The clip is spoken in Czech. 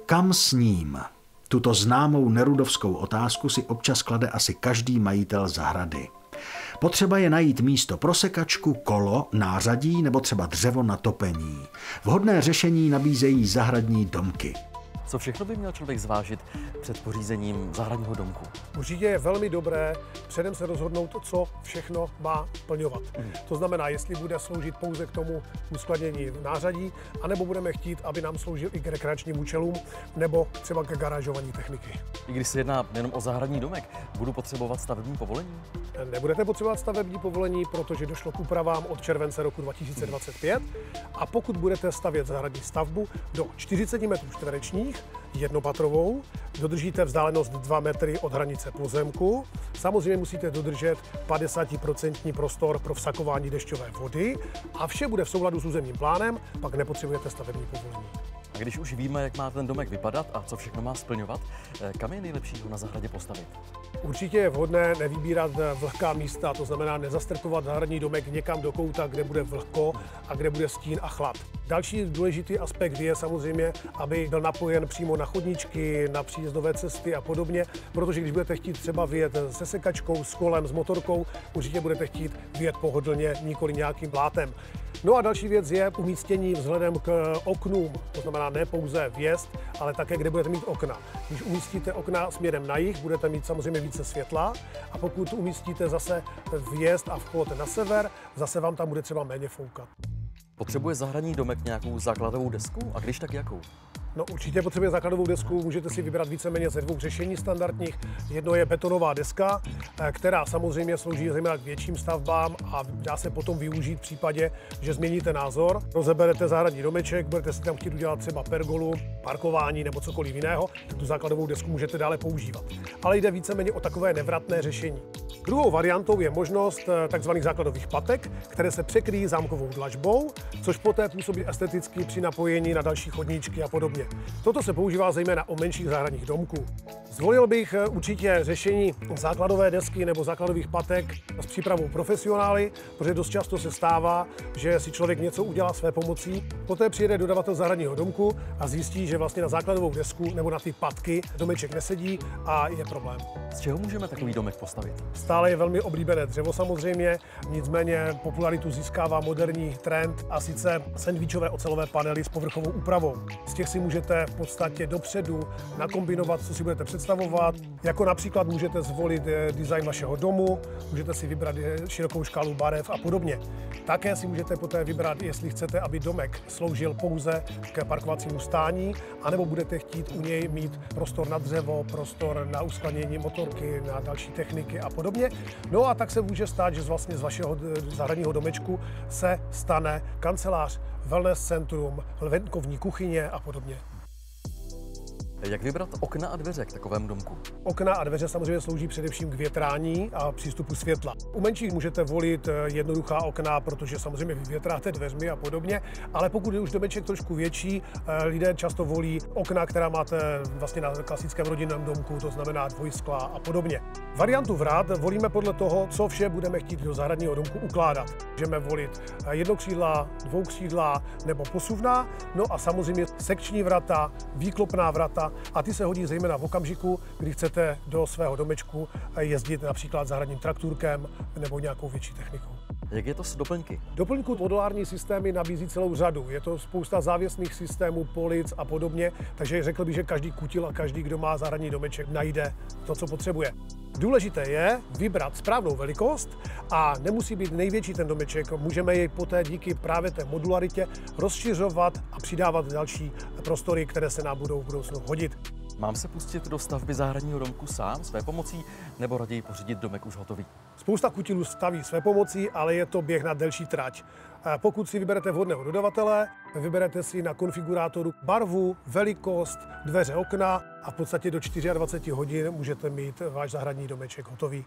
Kam s ním? Tuto známou nerudovskou otázku si občas klade asi každý majitel zahrady. Potřeba je najít místo pro sekačku, kolo, nářadí nebo třeba dřevo na topení. Vhodné řešení nabízejí zahradní domky. Co všechno by měl člověk zvážit před pořízením zahradního domku? Určitě je velmi dobré předem se rozhodnout, co všechno má splňovat. To znamená, jestli bude sloužit pouze k tomu uskladnění nářadí, anebo budeme chtít, aby nám sloužil i k rekreačním účelům, nebo třeba ke garážování techniky. I když se jedná jenom o zahradní domek, budu potřebovat stavební povolení? Nebudete potřebovat stavební povolení, protože došlo k úpravám od července roku 2025 a pokud budete stavět zahradní stavbu do 40 metrů čtverečních, jednopatrovou, dodržíte vzdálenost 2 metry od hranice pozemku, samozřejmě musíte dodržet 50% prostor pro vsakování dešťové vody a vše bude v souladu s územním plánem, pak nepotřebujete stavební povolení. A když už víme, jak má ten domek vypadat a co všechno má splňovat, kam je nejlepší ho na zahradě postavit? Určitě je vhodné nevybírat vlhká místa, to znamená nezastrkovat zahradní domek někam do kouta, kde bude vlhko a kde bude stín a chlad. Další důležitý aspekt je samozřejmě, aby byl napojen přímo na chodníčky, na příjezdové cesty a podobně, protože když budete chtít třeba vyjet se sekačkou, s kolem, s motorkou, určitě budete chtít vyjet pohodlně, nikoli nějakým plátem. No a další věc je umístění vzhledem k oknům, to znamená ne pouze vjezd, ale také, kde budete mít okna. Když umístíte okna směrem na jih, budete mít samozřejmě více světla a pokud umístíte zase vjezd a vchod na sever, zase vám tam bude třeba méně foukat. Potřebuje zahradní domek nějakou základovou desku a když tak jakou? No určitě potřebuje základovou desku, můžete si vybrat víceméně ze 2 řešení standardních. Jedno je betonová deska, která samozřejmě slouží zejména k větším stavbám a dá se potom využít v případě, že změníte názor. Rozeberete zahradní domeček, budete si tam chtít udělat třeba pergolu, parkování nebo cokoliv jiného, tak tu základovou desku můžete dále používat. Ale jde víceméně o takové nevratné řešení. Druhou variantou je možnost tzv. Základových patek, které se překryjí zámkovou dlažbou, což poté působí esteticky při napojení na další chodníčky a podobně. Toto se používá zejména u menších zahradních domků. Zvolil bych určitě řešení základové desky nebo základových patek s přípravou profesionály, protože dost často se stává, že si člověk něco udělá své pomocí, poté přijede dodavatel zahradního domku a zjistí, že vlastně na základovou desku nebo na ty patky domeček nesedí a je problém. Z čeho můžeme takový domek postavit? Stále je velmi oblíbené dřevo samozřejmě, nicméně popularitu získává moderní trend a sice sendvičové ocelové panely s povrchovou úpravou. Z těch si můžete v podstatě dopředu nakombinovat, co si budete představovat. Jako například můžete zvolit design vašeho domu, můžete si vybrat širokou škálu barev a podobně. Také si můžete poté vybrat, jestli chcete, aby domek sloužil pouze k parkovacímu stání, anebo budete chtít u něj mít prostor na dřevo, prostor na uskladnění motorky, na další techniky a podobně. No a tak se může stát, že vlastně z vašeho zahradního domečku se stane kancelář, wellness centrum, venkovní kuchyně a podobně. Jak vybrat okna a dveře k takovému domku? Okna a dveře samozřejmě slouží především k větrání a přístupu světla. U menších můžete volit jednoduchá okna, protože samozřejmě vyvětráte dveřmi a podobně, ale pokud je už domeček trošku větší, lidé často volí okna, která máte vlastně na klasickém rodinném domku, to znamená dvojskla a podobně. Variantu vrat volíme podle toho, co vše budeme chtít do zahradního domku ukládat. Můžeme volit jednokřídlá, dvoukřídlá nebo posuvná, no a samozřejmě sekční vrata, výklopná vrata, a ty se hodí zejména v okamžiku, kdy chcete do svého domečku jezdit například zahradním traktůrkem nebo nějakou větší technikou. Jak je to s doplňky? Doplňku modulární systémy nabízí celou řadu. Je to spousta závěsných systémů, polic a podobně, takže řekl bych, že každý kutil a každý, kdo má zahradní domeček, najde to, co potřebuje. Důležité je vybrat správnou velikost a nemusí být největší ten domeček, můžeme jej poté díky právě té modularitě rozšiřovat a přidávat další prostory, které se nám budou v budoucnu hodit. Mám se pustit do stavby zahradního domku sám, své pomocí, nebo raději pořídit domek už hotový? Spousta kutilů staví své pomocí, ale je to běh na delší trať. Pokud si vyberete vhodného dodavatele, vyberete si na konfigurátoru barvu, velikost, dveře, okna a v podstatě do 24 hodin můžete mít váš zahradní domeček hotový.